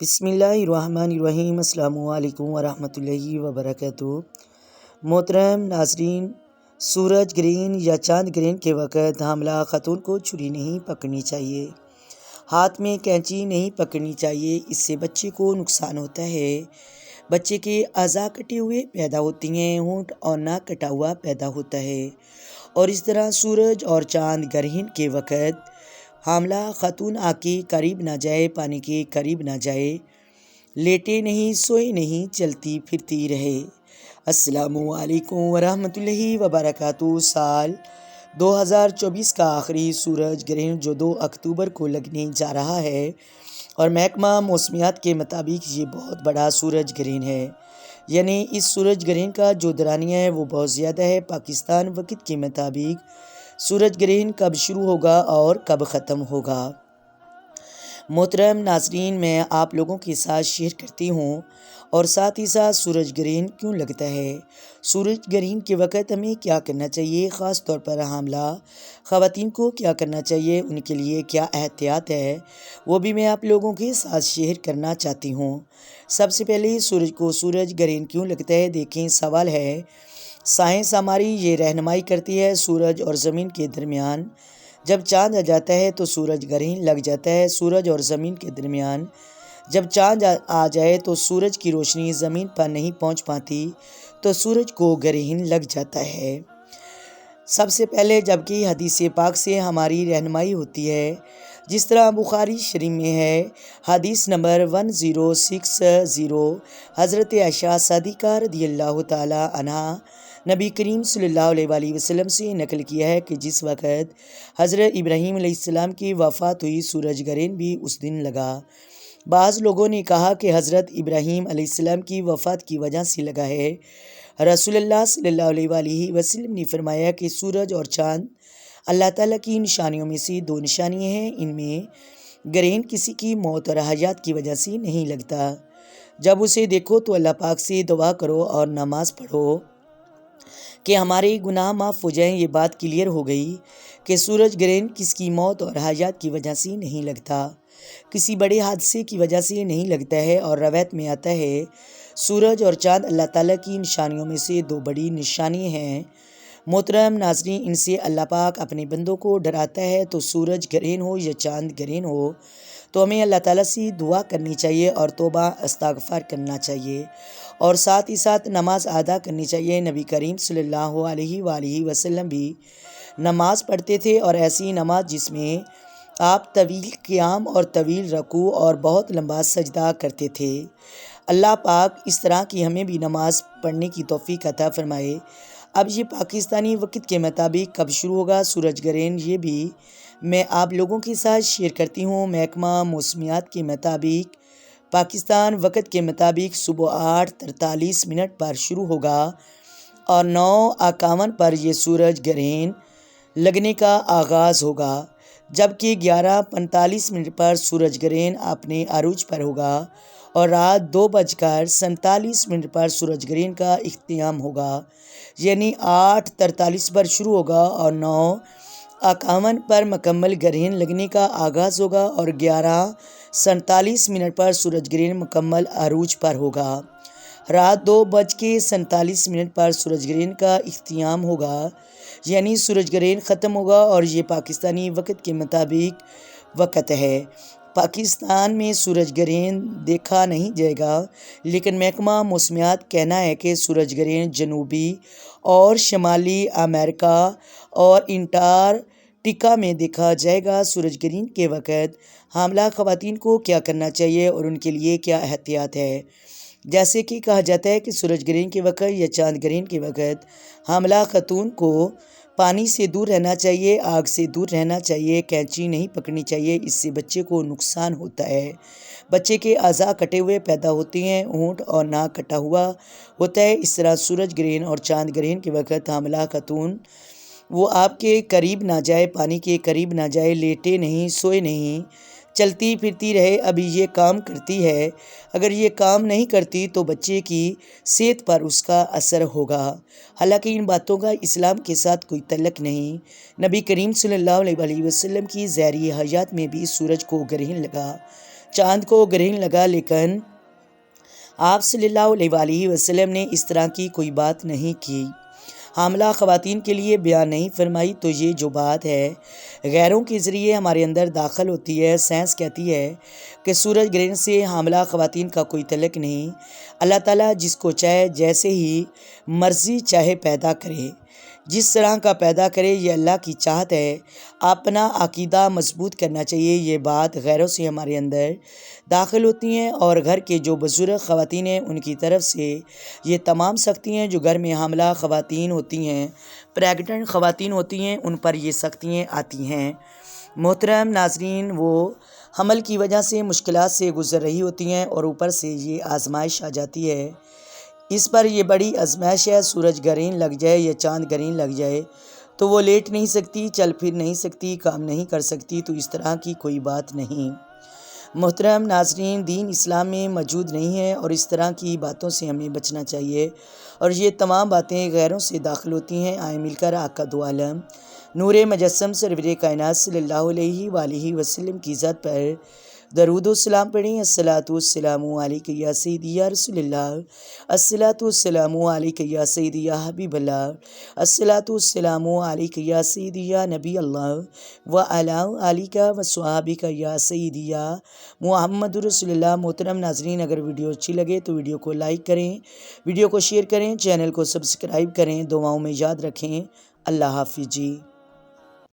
بسم اللہ الرحمن الرحیم۔ السلام علیکم ورحمۃ اللہ وبرکاتہ۔ محترم ناظرین، سورج گرہن یا چاند گرہن کے وقت حاملہ خاتون کو چھری نہیں پکڑنی چاہیے، ہاتھ میں کینچی نہیں پکڑنی چاہیے، اس سے بچے کو نقصان ہوتا ہے۔ بچے کے اعضاء کٹے ہوئے پیدا ہوتی ہیں، ہونٹ اور ناک کٹا ہوا پیدا ہوتا ہے، اور اس طرح سورج اور چاند گرہن کے وقت حاملہ خاتون آگ کے قریب نہ جائے، پانی کے قریب نہ جائے، لیٹے نہیں، سوئے نہیں، چلتی پھرتی رہے۔ السلام علیکم ورحمۃ اللہ وبرکاتہ۔ سال 2024 کا آخری سورج گرہن جو 2 اکتوبر کو لگنے جا رہا ہے، اور محکمہ موسمیات کے مطابق یہ بہت بڑا سورج گرہن ہے، یعنی اس سورج گرہن کا جو درانیہ ہے وہ بہت زیادہ ہے۔ پاکستان وقت کے مطابق سورج گرہن کب شروع ہوگا اور کب ختم ہوگا؟ محترم ناظرین، میں آپ لوگوں کے ساتھ شیئر کرتی ہوں، اور ساتھ ہی ساتھ سورج گرہن کیوں لگتا ہے، سورج گرہن کے وقت ہمیں کیا کرنا چاہیے، خاص طور پر حاملہ خواتین کو کیا کرنا چاہیے، ان کے لیے کیا احتیاط ہے، وہ بھی میں آپ لوگوں کے ساتھ شیئر کرنا چاہتی ہوں۔ سب سے پہلے سورج گرہن کیوں لگتا ہے، دیکھیں سوال ہے۔ سائنس ہماری یہ رہنمائی کرتی ہے، سورج اور زمین کے درمیان جب چاند آ جاتا ہے تو سورج گرہن لگ جاتا ہے۔ سورج اور زمین کے درمیان جب چاند آ جائے تو سورج کی روشنی زمین پر نہیں پہنچ پاتی، تو سورج کو گرہن لگ جاتا ہے۔ سب سے پہلے جبکہ حدیث پاک سے ہماری رہنمائی ہوتی ہے، جس طرح بخاری شریف میں ہے، حدیث نمبر 1060، حضرت عائشہ صدیقہ رضی اللہ تعالی عنہا نبی کریم صلی اللہ علیہ وآلہ وسلم سے نقل کیا ہے کہ جس وقت حضرت ابراہیم علیہ السلام کی وفات ہوئی، سورج گرہن بھی اس دن لگا۔ بعض لوگوں نے کہا کہ حضرت ابراہیم علیہ السلام کی وفات کی وجہ سے لگا ہے۔ رسول اللہ صلی اللہ علیہ وآلہ وسلم نے فرمایا کہ سورج اور چاند اللہ تعالیٰ کی نشانیوں میں سے 2 نشانیاں ہیں، ان میں گرہن کسی کی موت اور حیات کی وجہ سے نہیں لگتا۔ جب اسے دیکھو تو اللہ پاک سے دعا کرو اور نماز پڑھو کہ ہمارے گناہ معاف ہو جائیں۔ یہ بات کلیئر ہو گئی کہ سورج گرہن کس کی موت اور حیات کی وجہ سے نہیں لگتا، کسی بڑے حادثے کی وجہ سے نہیں لگتا ہے۔ اور روایت میں آتا ہے، سورج اور چاند اللہ تعالیٰ کی نشانیوں میں سے 2 بڑی نشانی ہیں۔ محترم ناظرین، ان سے اللہ پاک اپنے بندوں کو ڈراتا ہے، تو سورج گرہن ہو یا چاند گرہن ہو تو ہمیں اللہ تعالیٰ سے دعا کرنی چاہیے اور توبہ استغفار کرنا چاہیے، اور ساتھ ہی ساتھ نماز ادا کرنی چاہیے۔ نبی کریم صلی اللہ علیہ وآلہ وسلم بھی نماز پڑھتے تھے، اور ایسی نماز جس میں آپ طویل قیام اور طویل رکوع اور بہت لمبا سجدہ کرتے تھے۔ اللہ پاک اس طرح کی ہمیں بھی نماز پڑھنے کی توفیق عطا فرمائے۔ اب یہ پاکستانی وقت کے مطابق کب شروع ہوگا سورج گرہن، یہ بھی میں آپ لوگوں کے ساتھ شیئر کرتی ہوں۔ محکمہ موسمیات کے مطابق پاکستان وقت کے مطابق صبح 8:43 پر شروع ہوگا، اور 9:51 پر یہ سورج گرہن لگنے کا آغاز ہوگا، جبکہ 11:45 پر سورج گرہن اپنے عروج پر ہوگا، اور رات 2:47 پر سورج گرہن کا اختتام ہوگا، یعنی 8:43 پر شروع ہوگا اور 9:51 پر مکمل گرہن لگنے کا آغاز ہوگا، اور 11:47 پر سورج گرہن مکمل عروج پر ہوگا۔ رات 2:47 پر سورج گرہن کا اختتام ہوگا، یعنی سورج گرہن ختم ہوگا، اور یہ پاکستانی وقت کے مطابق وقت ہے۔ پاکستان میں سورج گرہن دیکھا نہیں جائے گا، لیکن محکمہ موسمیات کہنا ہے کہ سورج گرہن جنوبی اور شمالی امریکہ اور انٹارکٹیکا میں دیکھا جائے گا۔ سورج گرہن کے وقت حاملہ خواتین کو کیا کرنا چاہیے اور ان کے لیے کیا احتیاط ہے؟ جیسے کہ کہا جاتا ہے کہ سورج گرہن کے وقت یا چاند گرہن کے وقت حاملہ خاتون کو پانی سے دور رہنا چاہیے، آگ سے دور رہنا چاہیے، کینچی نہیں پکڑنی چاہیے، اس سے بچے کو نقصان ہوتا ہے۔ بچے کے اعضاء کٹے ہوئے پیدا ہوتے ہیں، ہونٹ اور ناک کٹا ہوا ہوتا ہے۔ اس طرح سورج گرہن اور چاند گرہن کے وقت حاملہ خاتون وہ آپ کے قریب نہ جائے، پانی کے قریب نہ جائے، لیٹے نہیں، سوئے نہیں، چلتی پھرتی رہے۔ ابھی یہ کام کرتی ہے، اگر یہ کام نہیں کرتی تو بچے کی صحت پر اس کا اثر ہوگا۔ حالانکہ ان باتوں کا اسلام کے ساتھ کوئی تعلق نہیں۔ نبی کریم صلی اللہ علیہ وآلہ وسلم کی ظاہری حیات میں بھی سورج کو گرہن لگا، چاند کو گرہن لگا، لیکن آپ صلی اللہ علیہ وآلہ وسلم نے اس طرح کی کوئی بات نہیں کی، حاملہ خواتین کے لیے بیان نہیں فرمائی۔ تو یہ جو بات ہے غیروں کے ذریعے ہمارے اندر داخل ہوتی ہے، سائنس کہتی ہے کہ سورج گرہن سے حاملہ خواتین کا کوئی تعلق نہیں۔ اللہ تعالیٰ جس کو چاہے جیسے ہی مرضی چاہے پیدا کرے، جس طرح کا پیدا کرے، یہ اللہ کی چاہت ہے۔ اپنا عقیدہ مضبوط کرنا چاہیے۔ یہ بات غیروں سے ہمارے اندر داخل ہوتی ہیں، اور گھر کے جو بزرگ خواتین ہیں ان کی طرف سے یہ تمام سختیاں جو گھر میں حاملہ خواتین ہوتی ہیں، پریگننٹ خواتین ہوتی ہیں، ان پر یہ سختیاں آتی ہیں۔ محترم ناظرین، وہ حمل کی وجہ سے مشکلات سے گزر رہی ہوتی ہیں، اور اوپر سے یہ آزمائش آ جاتی ہے۔ اس پر یہ بڑی آزمائش ہے، سورج گرہن لگ جائے یا چاند گرہن لگ جائے تو وہ لیٹ نہیں سکتی، چل پھر نہیں سکتی، کام نہیں کر سکتی۔ تو اس طرح کی کوئی بات نہیں۔ محترم ناظرین، دین اسلام میں موجود نہیں ہے، اور اس طرح کی باتوں سے ہمیں بچنا چاہیے، اور یہ تمام باتیں غیروں سے داخل ہوتی ہیں۔ آئیں مل کر آقا دو عالم نور مجسم سرور کائنات صلی اللہ علیہ وآلہ وسلم کی ذات پر درود و سلام پڑھیں۔ الصلاۃ والسلام علیک یا سیدی یا رسول اللہ، الصلاۃ والسلام علیک یا سیدی یا حبیب اللہ، الصلاۃ والسلام علیک یا سیدی یا نبی اللہ، وعلی آلک وصحابک یا سیدی یا محمد رسول اللہ۔ محترم ناظرین، اگر ویڈیو اچھی لگے تو ویڈیو کو لائک کریں، ویڈیو کو شیئر کریں، چینل کو سبسکرائب کریں، دعاؤں میں یاد رکھیں۔ اللہ حافظ جی۔